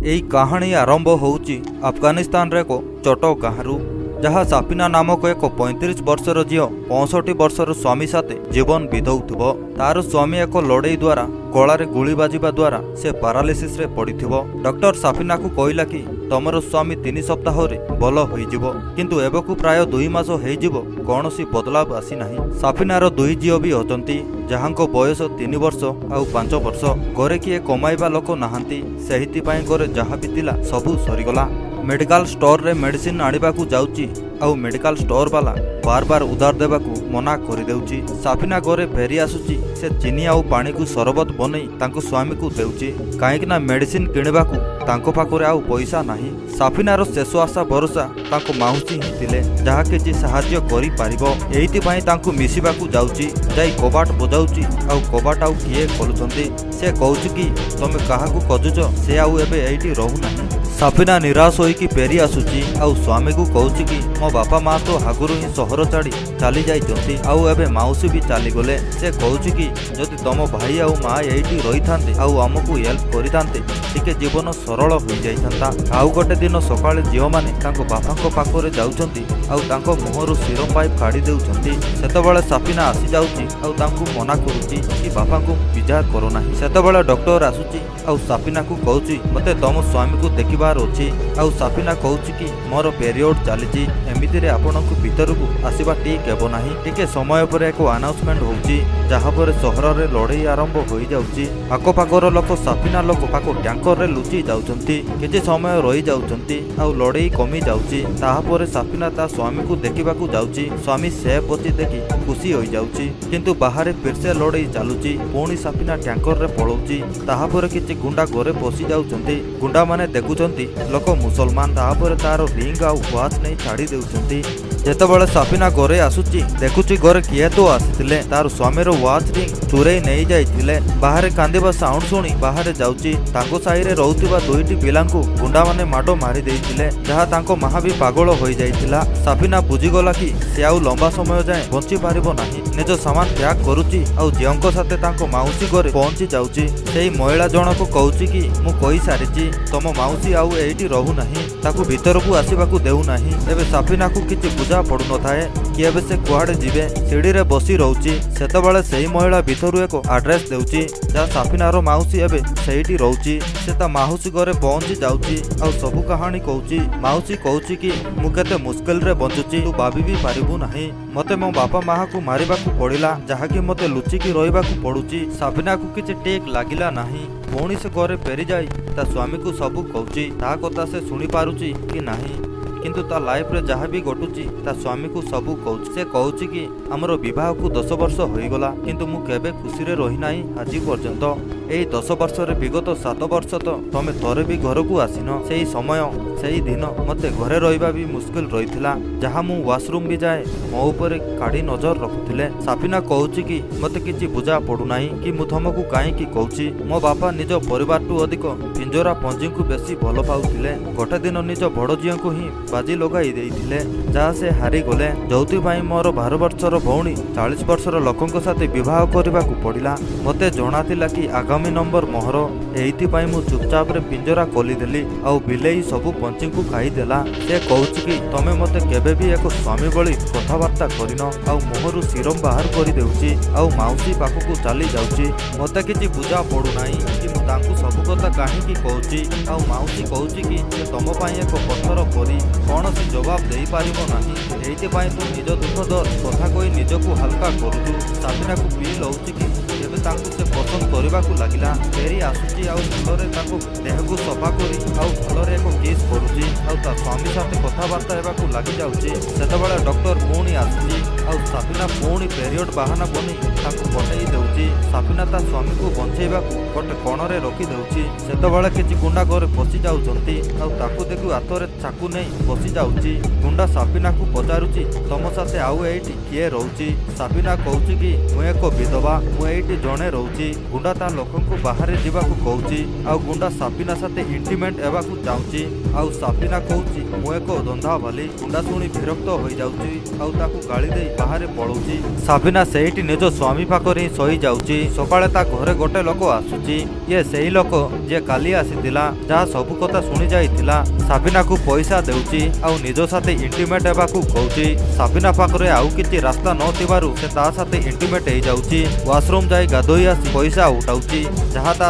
एई कहानी आरंभ होउची अफगानिस्तान रे को छोटो गाँव जहाँ साफिना नामक एक 35 वर्षर झील 65 वर्षर स्वामी साथे जीवन बिताउथिबो। तार स्वामी एक लड़ई द्वारा गलार गुली बाजिबा द्वारा से पारालिसिस रे पड़िथिबो। डॉक्टर साफिना को कहला कि तमर स्वामी 3 सप्ताह रे भल होइजिबो, किंतु एबकु प्राय 2 मास होइजिबो कोनोसी बदलाव आसी नाही। साफिनार 2 झील भी अछंती जहांको बयस 3 वर्ष आउ 5 वर्ष। घरे किए कमाइबा लोक नाहांती, सेहिति पई घरे जहा भी थिला सबु सरीगला। मेडिकल स्टोर रे मेडिसिन आनिबाकू जाउची आउ मेडिकल स्टोर वाला बार बार उधार देबाकू मना करि देउची। साफिना घरे फेरी आसुची, से चीनी आउ पानी को सरबत बनै तांको स्वामी को देउची, काहेकि ना मेडिसिन किणबाकू तांको पाखरे आउ पैसा नाही। साफिनार शेष आशा भरोसा तांको माउसी ही थिले जहा किछि सहाय्य करि पारिबो। एइति पई तांको मिसिबाकू जाउची, जाई कबाट बजाउची आउ कबाट आउ किए खोलुचंती। से कहूची कि तमे काहाकू कजुचो, से आउ एबे एइति रहू नाही। साफिना निराश होइकी फेरी आसुची आउ स्वामी को कहूची कि मो बापा माँ तो आगुरु ही सहर छाड़ी चली जाइछंती, आउ एबे माउसी भी चली गले। से कहूची कि जदि तम भाई आउ माँ एइठी रही थांते आउ आमको हेल्प करि थांते टिके जीवन सरल होई जाइछंता। आउ गोटे दिन सकाळे झील माने तांको बापाको पाखरे जाउछंती आउ तांको मुहरु सिरम पाइप काढी देउछंती। सेतबेले साफिना आसी जाउची आउ तांको मना करूची कि बापाको विचार करो नाही। सेतबेले डॉक्टर आसुची आउ साफिना को कहूची मते तम स्वामी को देखिबार अछि। आउ साफिना कहूची कि मोर पेरियड चलीची, एमिति रे आपनकु भीतरकु आसीबा ठीक हेबो नाही। टिके समय पर एक अनाउंसमेंट होउची जहा पर शहर रे लड़ई आरंभ होई जाउची। आको पाकर लोक साफिना लोक पाको टैंकर रे लुचि जाउचंती, किछि समय रही जाउचंती आउ लड़ई कमी जाउची। ताहा पर साफिना ता स्वामी को देखिबाकू जाउची। स्वामी से पति देखि खुशी होई जाउची, किंतु बाहर फिर से लड़ई चालुची। पुणी साफिना टैंकर रे पळौची। ताहा पर किछि गुंडा घरे पसी जाउचंती। गुंडा माने देखुचंती लोक मुसलमान, ताहा पर तार रिंग आउ वाच नहीं छाड़ी देउचंती। जेतेबेले साफिना घरे आसुची देखुची घरे किए तो आसीथिले, तार स्वामीर वाच रिंग चुरई नहीं जाइथिले। बाहर कांदिबा साउंड सुनी बाहर जाउची। तांको साही रे रहउथिबा 2टी पिलांकु गुंडा माने माडो मारी देइथिले, जहा तांको माहा भी पागल होई जाइथिला। साफिना बुझीगला कि से आउ लंबा समय जाए बंची पारिबो नाही। निज सामान त्याग करूची आउ जियंको साथे तांको माउसी घरे पहुंची जाउची। सेही महिला जनक कहूची कि मु कहि सारिची तम माउसी आउ एइठी रहू नाही, ताकू भीतरकू आसीबाकू देउ नाही। एबे साफिना को किछि बुझा पडु न थाए कि एबे से कुआडे जिवे। सीढ़ी रे बसी रहउची। सेतबेले सेही महिला भीतरु एक एड्रेस देउची जहा साफिनार माउसी एबे सेइठी रहउची। से ता माउसी घरे पहुंची जाउची आउ सबु कहानी कहूची। माउसी कहूची कि मु केते मुश्किल रे बंचुची, तू भाबी भी पारिबु नाही। मते मो बापा माहा को मारिबाकू पड़िला, जहा कि मते लुचिकी रहिबाकू पडुची। साफिना को किछि टेक लागिला नाही। पुणी से घरे फेरी जाई ता स्वामी को सबू कहूची। ता कथा से सुनी पारुची कि नाही, किंतु ता लाइफ रे जहा भी घटुची ता स्वामी को सबू कहूची। से कहूची कि हमर विवाह को 10 वर्ष होईगला, किंतु मु केबे खुशी रे रही नाही आज पर्यंत। एई 10 वर्ष रे विगत 7 वर्ष तो तमे तरे भी घर को आसीन। सेही समय सेही दिन मते घरे रहिबा भी मुश्किल रहिथिला, जहा मु वाशरूम भी जाए मो ऊपर काडी नजर रखुथिले। साफिना कहूची कि मते किछि बुझा पडु नाही कि मु थमकु काहे कि कहूची। मो बापा निज परिवार टू अधिक पिंजरा पंजी को बेसी भल पाउथिले। गोटे दिन निज बड़ झियो को ही बाजी लगाई देइथिले, जहा से हारी गले। जौथि पई मोर 12 वर्षर भौणी 40 वर्षर लोकंक साथे विवाह करबाकू पड़िला। मते जणाथिला कि आगामी नंबर मोहर, एइथि पई मु चुपचाप रे पिंजरा खोली देली आउ बिलेई सबु पंची को खाई देला। से कहूची कि तमे मते केबे भी एक स्वामी बळी कथावार्ता करिन, आउ मुहरु सिरम बाहर करि देउची आउ माउसी पाखकू चली जाउची। मते किछि बुझा पडु नाही कि मु तांकू सबु कथा काहे कि कहूची। आउ माउसी कहूची कि तम पई एक पत्थर परी कौनसी जवाब दे पारिबो नाही। एइथि पई तू निज दुख दर कथा कोई निजकू हल्का करूचु। साफिना को फील होउची कि एबे तांकू से पसंद करबाकू लागिला। फेरी आसुची आउ भलरे तांकू देहकू सफा करी आउ भलरे एक किस करूची आउ ता स्वामी साथे कथावार्ता हेबाकू लागि जाउची। सेतबेले डॉक्टर पुणी आसुची आउ साफिना पुणी पेरियड बाहाना बनी तांकू बटई देउची। साफिना ता स्वामी को बंचेबाकू गोटे कोणरे रखी देउची। सेतबेले किछि गुंडा घरे पसी जाउचंती आउ ताकू देखु हातरे चाकू नै बसी जाउची। गुंडा साफिना को पचारुची तम साथे आउ एइठी किए रहउची। साफिना कहूची कि मु एक विधवा, मु एइठी जणे ଜଣେ ରହୁଛି। ଗୁଣ୍ଡା ତା ଲୋକଙ୍କୁ ବାହାରେ ଯିବାକୁ କହୁଛି ଆଉ ଗୁଣ୍ଡା ସାପିନା ସାଥେ ଇଣ୍ଟିମେଟ୍ ହେବାକୁ ଚାହୁଁଛି ଆଉ ସାପିନା କହୁଛି ମୁଁ ଏକ ଧନ୍ଦାବାଲି। ଗୁଣ୍ଡା ଶୁଣି ବିରକ୍ତ ହୋଇଯାଉଛି ଆଉ ତାକୁ ଗାଳି ଦେଇ ବାହାରେ ପଳଉଛି। ସାପିନା ସେଇଠି ନିଜ ସ୍ୱାମୀ ପାଖରେ ହିଁ ଶୋଇ ଯାଉଛି। ସକାଳେ ତା ଘରେ ଗୋଟେ ଲୋକ ଆସୁଛି। ଇଏ ସେଇ ଲୋକ ଯିଏ କାଲି ଆସିଥିଲା, ଯାହା ସବୁ କଥା ଶୁଣି ଯାଇଥିଲା। ସାପିନାକୁ ପଇସା ଦେଉଛି ଆଉ ନିଜ ସାଥେ ଇଣ୍ଟିମେଟ୍ ହେବାକୁ କହୁଛି। ସାପିନା ପାଖରେ ଆଉ କିଛି ରାସ୍ତା ନଥିବାରୁ ସେ ତା ସାଥେ ଇଣ୍ଟିମେଟ୍ ହେଇଯାଉଛି। ୱାସରୁମ୍ ଯାଇ ଗାଧୋଇ ଆସି ପଇସା ଉଠାଉଛି, ଯାହା ତା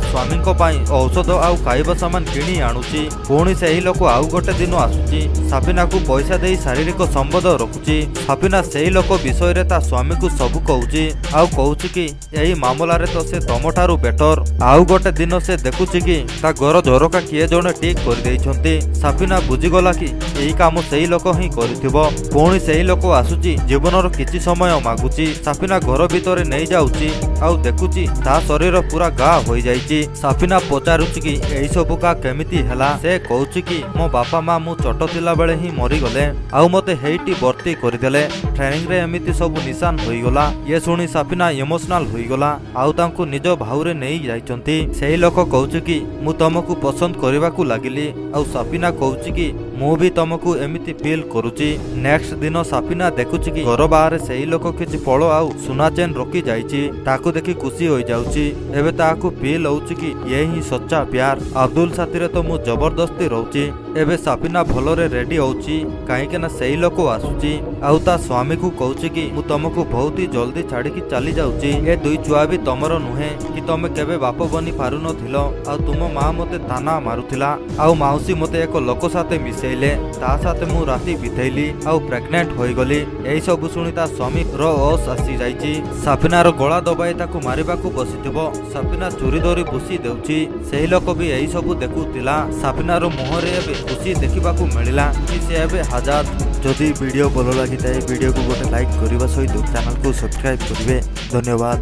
ସ୍ୱାମୀଙ୍କ ପାଇଁ ଔଷଧ ଆଉ ଖାଇବା ସାମାନ କିଣି ଆଣୁଛି। ପୁଣି ସେହି ଲୋକ ଆଉ ଗୋଟେ ଦିନ ଆସୁଛି। ସାପିନାକୁ ପଇସା ଦେଇ ଶାରୀରିକ ସମ୍ବନ୍ଧ ରଖୁଛି। ସାପିନା ସେହି ଲୋକ ବିଷୟରେ ତା ସ୍ୱାମୀକୁ ସବୁ କହୁଛି ଆଉ କହୁଛି କି ଏହି ମାମଲାରେ ତ ସେ ତମଠାରୁ ବେଟର। ଆଉ ଗୋଟେ ଦିନ ସେ ଦେଖୁଛି କି ତା ଘର ଝରକା କିଏ ଜଣେ ଠିକ୍ କରିଦେଇଛନ୍ତି। ସାପିନା ବୁଝିଗଲା କି ଏହି କାମ ସେହି ଲୋକ ହିଁ କରିଥିବ। ପୁଣି ସେହି ଲୋକ ଆସୁଛି, ଜୀବନର କିଛି ସମୟ ମାଗୁଛି। ସାପିନା ଘର ଭିତରେ ନେଇ ଯାଉଛି ଆଉ ଦେଖୁଛି ତା ଶରୀର ପୁରା ଘା ହୋଇଯାଇଛି। ସାପିନା ପଚାରୁଛି କି ଏଇ ସବୁ ଘା କେମିତି ହେଲା। ସେ କହୁଛି କି ମୋ ବାପା ମା ମୁଁ ଛୋଟ ଥିଲା ବେଳେ ହିଁ ମରିଗଲେ ଆଉ ମତେ ହେଇଠି ଭର୍ତ୍ତି କରିଦେଲେ। ଟ୍ରେନିଂରେ ଏମିତି ସବୁ ନିଶାନ ହୋଇଗଲା। ଇଏ ଶୁଣି ସାପିନା ଇମୋସନାଲ ହୋଇଗଲା ଆଉ ତାଙ୍କୁ ନିଜ ଭାଉରେ ନେଇ ଯାଇଛନ୍ତି। ସେହି ଲୋକ କହୁଛି କି ମୁଁ ତମକୁ ପସନ୍ଦ କରିବାକୁ ଲାଗିଲି ଆଉ ସାପିନା କହୁଛି କି ମୁଁ ବି ତମକୁ ଏମିତି ଫିଲ୍ କରୁଛି। ନେକ୍ସଟ ଦିନ ସାପିନା ଦେଖୁଛି କି ଘର ବାହାରେ ସେହି ଲୋକ କିଛି ଫଳ ଆଉ ସୁନା ଚେନ୍ ରଖି ଯାଇଛି। ତାକୁ ଦେଖି ଖୁସି ହୋଇଯାଉଛି। ଏବେ ତାକୁ ଫିଲ୍ ହଉଛି କି ଇଏ ହିଁ ସଚ୍ଚା ପ୍ୟାର। ଅବଦୁଲ ସାଥିରେ ତ ମୁଁ ଜବରଦସ୍ତି ରହୁଛି। ଏବେ ସାପିନା ଭଲରେ ରେଡି ହଉଛି କାହିଁକି ନା ସେହି ଲୋକ ଆସୁଛି ଆଉ ତା ସ୍ୱାମୀକୁ କହୁଛି କି ମୁଁ ତମକୁ ବହୁତ ହି ଜଲ୍ଦି ଛାଡିକି ଚାଲି ଯାଉଛି। ଏ ଦୁଇ ଛୁଆ ବି ତମର ନୁହେଁ କି ତମେ କେବେ ବାପ ବନି ପାରୁନଥିଲ ଆଉ ତୁମ ମା ମତେ ତାନା ମାରୁଥିଲା ଆଉ ମାଉସୀ ମତେ ଏକ ଲୋକ ସାଥେ ମିଶେଇଲେ, ତା ସାଥେ ମୁଁ ରାତି ବିତେଇଲି ଆଉ ପ୍ରେଗନେଣ୍ଟ ହୋଇଗଲି। ଏହି ସବୁ ଶୁଣି ତା ସ୍ୱାମୀର ହୋସ୍ ଆସିଯାଇଛି। ସାପିନାର ଗଳା ଦବାଇ ତାକୁ ମାରିବାକୁ ବସିଥିବ। ସାପିନା ଚୁରି ଧରି ଭୁଷି ଦେଉଛି। ସେହି ଲୋକ ବି ଏହି ସବୁ ଦେଖୁଥିଲା। ସାପିନାର ମୁହଁରେ ଏବେ ଖୁସି ଦେଖିବାକୁ ମିଳିଲା କି ସେ ଏବେ ଆଜାଦ। ଯଦି ଭିଡ଼ିଓ ଭଲ ଲାଗିଥାଏ ଭିଡ଼ିଓକୁ ଗୋଟେ ଲାଇକ୍ କରିବା ସହିତ ଚ୍ୟାନେଲକୁ ସବସ୍କ୍ରାଇବ୍ କରିବେ। ଧନ୍ୟବାଦ।